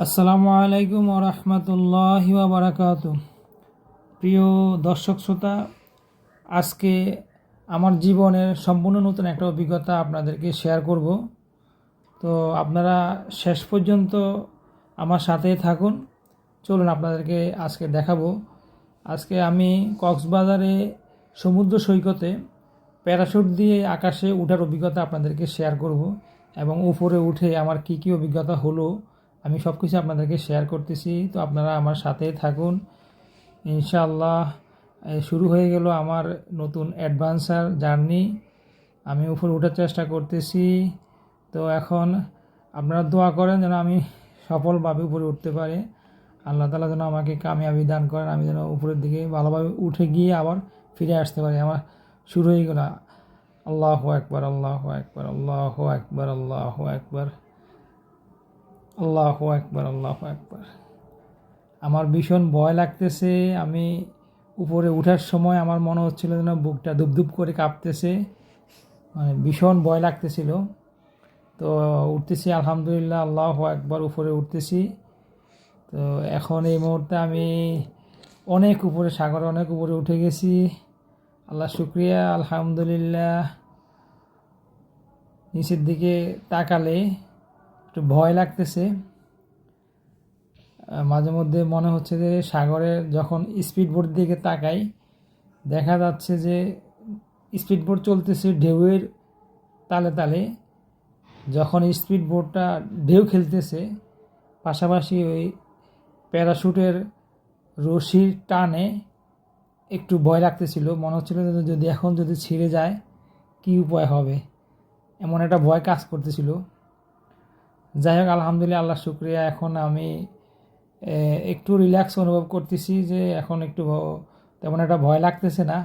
আসসালামু আলাইকুম ওয়া রাহমাতুল্লাহি ওয়া বারাকাতুহু। প্রিয় দর্শক শ্রোতা, আজকে আমার জীবনের সম্পূর্ণ নতুন একটা অভিজ্ঞতা আপনাদেরকে শেয়ার করব। তো আপনারা শেষ পর্যন্ত আমার সাথেই থাকুন। চলুন আপনাদেরকে আজকে দেখাবো। আজকে আমি কক্সবাজারে সমুদ্র সৈকতে প্যারাশুট দিয়ে আকাশে ওঠার অভিজ্ঞতা আপনাদেরকে শেয়ার করব এবং উপরে উঠে আমার কী অভিজ্ঞতা হলো আমি সব কিছু আপনাদেরকে শেয়ার করতেছি। তো আপনারা আমার সাথেই থাকুন। ইনশাআল্লাহ শুরু হয়ে গেল আমার নতুন অ্যাডভেঞ্চার জার্নি। আমি উপরে ওঠার চেষ্টা করতেছি। তো এখন আপনারা দোয়া করেন যেন আমি সফলভাবে উপরে উঠতে পারি। আল্লাহ তাআলা যেন আমাকে কামিয়াবি দান করেন, আমি যেন উপরের দিকে ভালোভাবে উঠে গিয়ে আবার ফিরে আসতে পারি। আমার শুরু হয়ে গেল। আল্লাহু আকবার, আল্লাহু আকবার, আল্লাহু আকবার, আল্লাহু আকবার, আল্লাহু আকবার, আল্লাহু আকবার। আমার ভীষণ ভয় লাগতেছে। আমি উপরে ওঠার সময় আমার মনে হচ্ছিল যেন বুকটা ধুপধুপ করে কাঁপতেছে, মানে ভীষণ ভয় লাগতেছিল। তো উঠতেছি, আলহামদুলিল্লাহ, আল্লাহু আকবার, উপরে উঠতেছি। তো এখন এই মুহূর্তে আমি অনেক উপরে, সাগরে অনেক উপরে উঠে গেছি। আল্লাহ শুকরিয়া, আলহামদুলিল্লাহ। নিচের দিকে তাকালে একটু ভয় লাগতেছে। মাঝে মধ্যে মনে হচ্ছে যে সাগরে যখন স্পিডবোট দিকে তাকাই, দেখা যাচ্ছে যে স্পিডবোট চলতেছে ঢেউয়ের তালে তালে। যখন স্পিডবোটটা ঢেউ খেলতেছে, পাশাপাশি ওই প্যারাশুটের রশির টানে একটু ভয় লাগতেছিল। মনে হচ্ছিল যে যদি ছিঁড়ে যায় কী উপায় হবে, এমন একটা ভয় কাজ করতেছিল। যাই হোক, আলহামদুলিল্লাহ, আল্লাহ শুকরিয়া, এখন আমি একটু রিল্যাক্স অনুভব করতেছি যে এখন একটু তেমন একটা ভয় লাগতেছে না।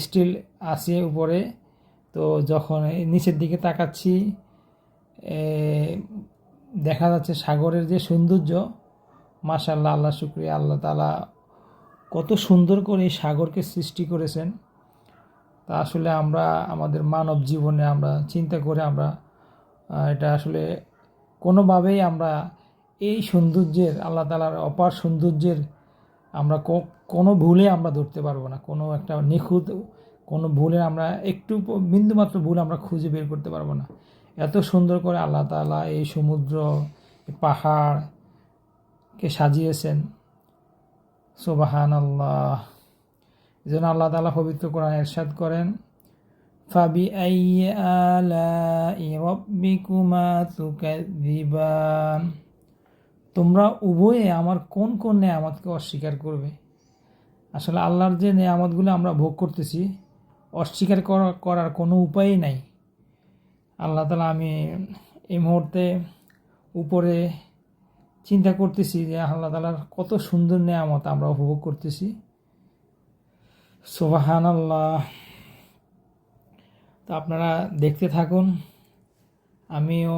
স্টিল আসি উপরে। তো যখন নিচের দিকে তাকাচ্ছি, দেখা যাচ্ছে সাগরের যে সৌন্দর্য, মাশাআল্লাহ, আল্লাহ শুকরিয়া, আল্লাহ তাআলা কত সুন্দর করে এই সাগরকে সৃষ্টি করেছেন। তা আসলে আমরা আমাদের মানব জীবনে আমরা চিন্তা করে আমরা এটা আসলে কোনোভাবেই আমরা এই সৌন্দর্যের, আল্লাহ তাআলার অপার সৌন্দর্যের আমরা কোনো ভুলে আমরা ধরতে পারবো না। কোনো একটা নিখুঁত কোনো ভুলে আমরা একটু বিন্দুমাত্র ভুল আমরা খুঁজে বের করতে পারবো না। এত সুন্দর করে আল্লাহ তাআলা এই সমুদ্র, পাহাড়কে সাজিয়েছেন। সুবহানাল্লাহ। এই জন্য আল্লাহ তাআলা পবিত্র কোরআনে ইরশাদ করেন, ফাবিআইয়ি আলাই রাব্বিকুমা তুকাযযিবান। তোমরা উভয়ে আমার কোন কোন নেয়ামতকে অস্বীকার করবে। আসলে আল্লাহর যে নেয়ামতগুলো আমরা ভোগ করতেছি, অস্বীকার করার কোনো উপায়ই নাই। আল্লাহ তাআলা, আমি এই মুহূর্তে উপরে চিন্তা করতেছি যে আল্লাহ তাআলার কত সুন্দর নেয়ামত আমরা উপভোগ করতেছি। সুবহানাল্লাহ। তো আপনারা দেখতে থাকুন। আমিও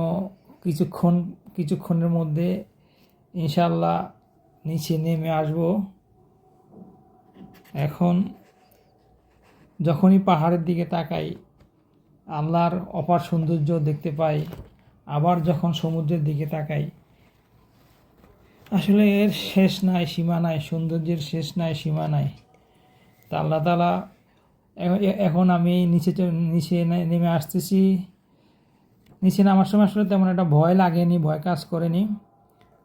কিছুক্ষণের মধ্যে ইনশাআল্লাহ নিচে নেমে আসব। এখন যখনই পাহাড়ের দিকে তাকাই, আল্লাহর অপার সৌন্দর্য দেখতে পাই। আবার যখন সমুদ্রের দিকে তাকাই, আসলে এর শেষ নাই, সীমা নাই, সৌন্দর্যের শেষ নাই, সীমা নাই। তা আল্লাহ তাআলা, এখন আমি নিচে নেমে আসতেছি। নিচে নামার সময় আসলে তেমন একটা ভয় লাগেনি, ভয় কাজ করেনি।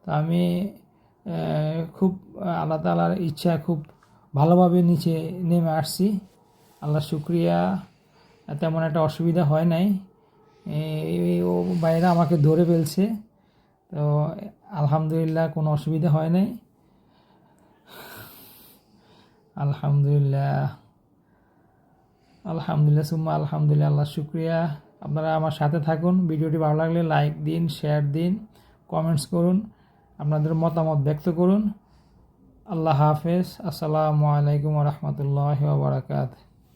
তো আমি খুব আল্লাহ তাআলার ইচ্ছা খুব ভালোভাবে নিচে নেমে আসছি। আল্লাহ শুকরিয়া, তেমন একটা অসুবিধা হয় নাই। ও বাইরে আমাকে ধরে ফেলছে। তো আলহামদুলিল্লাহ, কোনো অসুবিধা হয় নাই। আলহামদুলিল্লাহ, আলহামদুলিল্লাহ, সুম্মা আলহামদুলিল্লাহ, আল্লাহ শুকরিয়া। আপনারা আমার সাথে থাকুন। ভিডিওটি ভালো লাগলে লাইক দিন, শেয়ার দিন, কমেন্টস করুন, আপনাদের মতামত ব্যক্ত করুন। আল্লাহ হাফেজ। আসসালামু আলাইকুম ওয়া রাহমাতুল্লাহি ওয়া বারাকাতুহু।